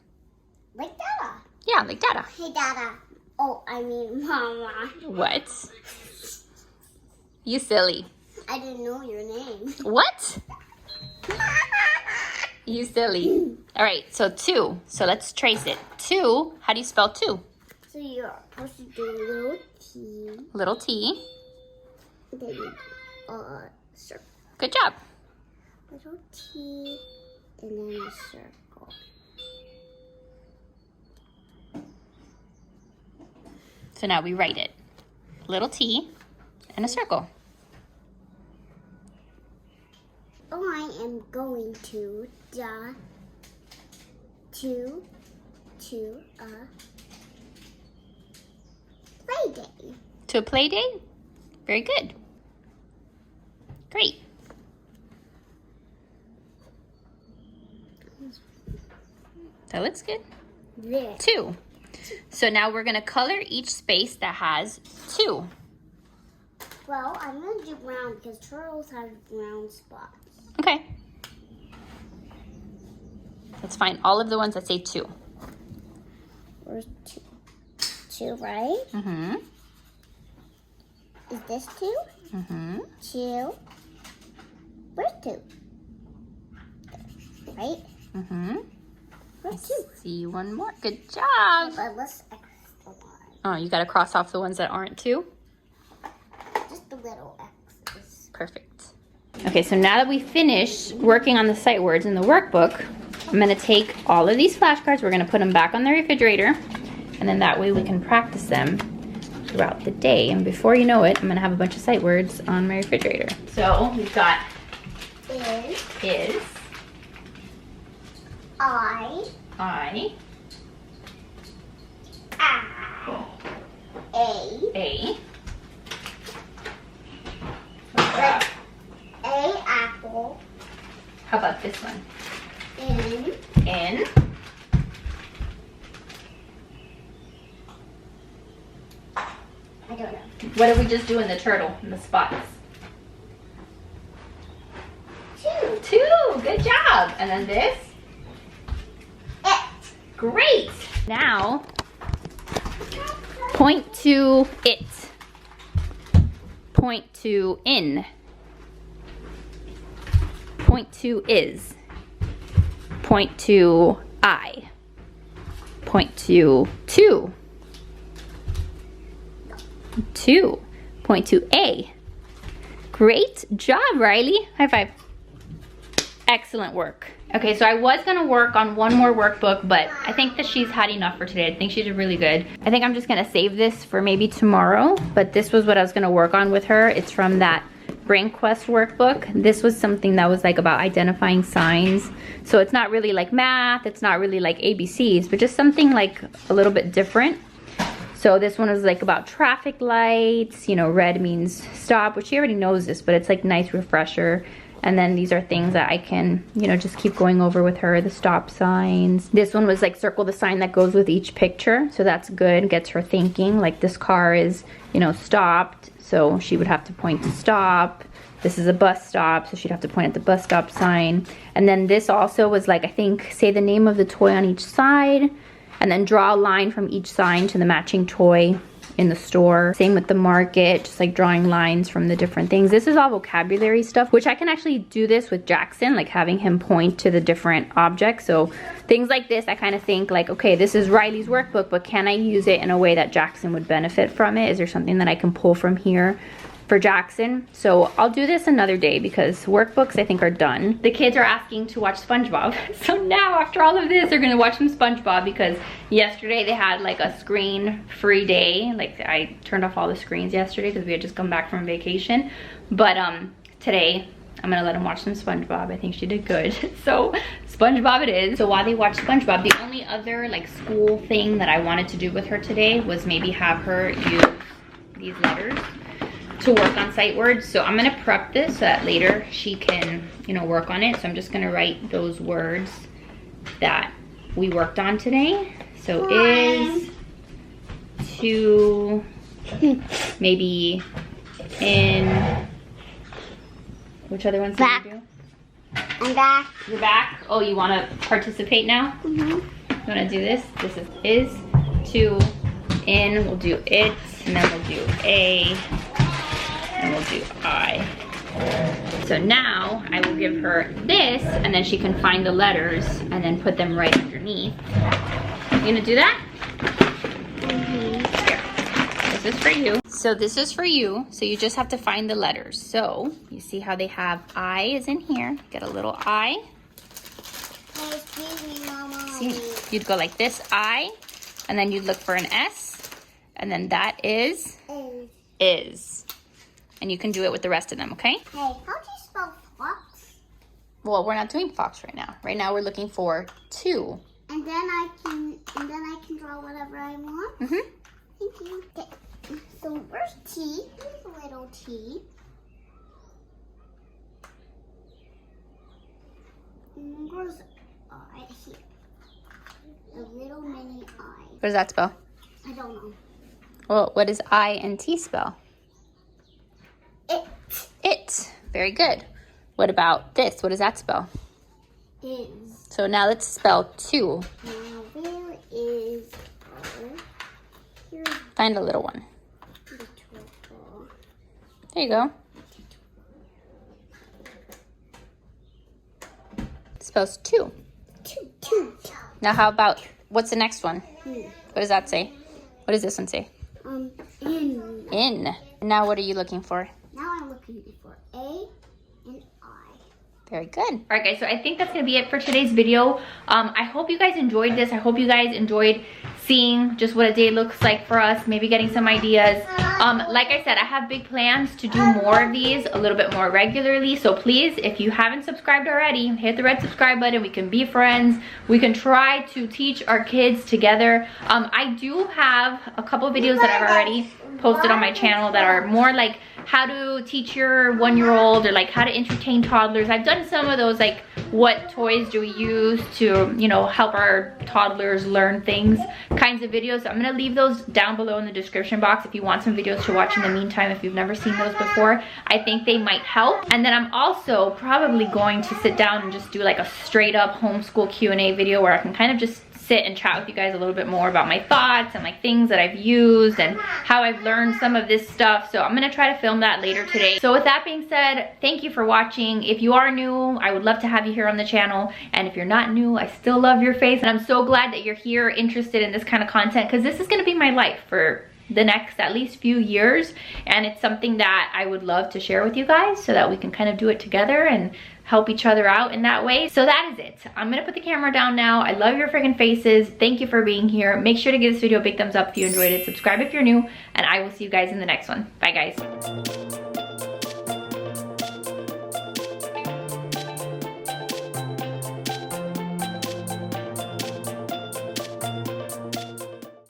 Like Dada. Yeah, like Dada. Hey, Dada. Oh, I mean, Mama. What? You silly. I didn't know your name. What? You silly. All right, so 2. So let's trace it. 2, how do you spell 2? So you're supposed to do a little T. Little t. Then you do circle. Good job. Little T, and then a circle. So now we write it. Little t and a circle. I am going to a play day. To a play day? Very good. Great. That looks good. There. 2. So now we're going to color each space that has 2. Well, I'm going to do brown because turtles have brown spots. Okay. Let's find all of the ones that say 2. Where's 2? 2, right? Mm-hmm. Is this 2? Mm-hmm. 2. Where's 2? Right? Mm-hmm. Where's 2? See one more. Good job. But let's X the line. Oh, you got to cross off the ones that aren't 2? Just the little X's. Perfect. Okay, so now that we finished working on the sight words in the workbook, I'm going to take all of these flashcards, we're going to put them back on the refrigerator, and then that way we can practice them throughout the day. And before you know it, I'm going to have a bunch of sight words on my refrigerator. So we've got is, I, a, A apple. how about this one? In. In, I don't know. what did we just do in the turtle, in the spots? 2. 2, good job. And then this? It. Great. Now, point to it. Point to in. Point to is. Point to I. point to 2. 2. Point to A. Great job, Riley. High five. Excellent work. Okay, so I was gonna work on one more workbook, but I think that she's had enough for today. I think she did really good. I think I'm just gonna save this for maybe tomorrow, but this was what I was gonna work on with her. It's from that Brain Quest workbook. This was something that was like about identifying signs. So it's not really like math, it's not really like ABCs, but just something like a little bit different. So this one was like about traffic lights, you know, red means stop, which she already knows this, but it's like nice refresher. And then these are things that I can, you know, just keep going over with her, the stop signs. This one was like circle the sign that goes with each picture. So that's good, gets her thinking. Like this car is, you know, stopped. So she would have to point to stop. This is a bus stop, so she'd have to point at the bus stop sign. And then this also was like, I think, say the name of the toy on each side, and then draw a line from each sign to the matching toy in the store. Same with the market, just like drawing lines from the different things. This is all vocabulary stuff, which I can actually do this with Jackson, like having him point to the different objects. So things like this, I kind of think like, okay, this is Riley's workbook, but can I use it in a way that Jackson would benefit from it? Is there something that I can pull from here for Jackson? So I'll do this another day because workbooks I think are done. The kids are asking to watch SpongeBob. So now after all of this, they're gonna watch some SpongeBob because yesterday they had like a screen-free day. Like I turned off all the screens yesterday because we had just come back from vacation. But today I'm gonna let them watch some SpongeBob. I think she did good. So SpongeBob it is. So while they watch SpongeBob, the only other like school thing that I wanted to do with her today was maybe have her use these letters to work on sight words. So I'm gonna prep this so that later she can, you know, work on it. So I'm just gonna write those words that we worked on today. So is, to, maybe in, which other ones did you do? I'm back. You're back? Oh, you wanna participate now? Mm-hmm. You wanna do this? This is, to, in, we'll do it, and then we'll do a, and we'll do I. So now I will give her this, and then she can find the letters and then put them right underneath. You gonna do that? Here. This is for you. So this is for you. So you just have to find the letters. So you see how they have I is in here. Get a little I. Hey, excuse me, Mama. See, you'd go like this, I, and then you'd look for an S, and then that is. And you can do it with the rest of them, okay? Hey, how do you spell fox? Well, we're not doing fox right now. Right now we're looking for 2. And then I can draw whatever I want. Mm-hmm. Thank you. Okay. So where's T? Here's a little T. And where's I here? A little mini I. What does that spell? I don't know. Well, what does I and T spell? It It. Very good. What about this? What does that spell? is. So now let's spell 2. Now where is here's Find a little one. the turtle. There you go. It spells 2. Two. Now how about, what's the next one? Hmm. What does that say? What does this one say? In. In. Now what are you looking for? Now I'm looking for A and I. Very good. All right, guys, so I think that's gonna be it for today's video. I hope you guys enjoyed this. I hope you guys enjoyed seeing just what a day looks like for us, maybe getting some ideas. Like I said, I have big plans to do more of these a little bit more regularly. So please, if you haven't subscribed already, hit the red subscribe button. We can be friends. We can try to teach our kids together. I do have a couple of videos that I've already posted on my channel that are more like how to teach your 1-year-old or like how to entertain toddlers. I've done some of those, like what toys do we use to, you know, help our toddlers learn things kinds of videos. So I'm gonna leave those down below in the description box if you want some videos to watch in the meantime. If you've never seen those before, I think they might help. And then I'm also probably going to sit down and just do like a straight up homeschool Q&A video where I can kind of just sit and chat with you guys a little bit more about my thoughts and like things that I've used and how I've learned some of this stuff. So I'm gonna try to film that later today. So with that being said, thank you for watching. If you are new, I would love to have you here on the channel. And if you're not new, I still love your face. And I'm so glad that you're here interested in this kind of content, because this is gonna be my life for the next at least few years, and it's something that I would love to share with you guys so that we can kind of do it together and help each other out in that way. So that is it. I'm gonna put the camera down now. I love your freaking faces. Thank you for being here. Make sure to give this video a big thumbs up if you enjoyed it. Subscribe if you're new, and I will see you guys in the next one. Bye guys.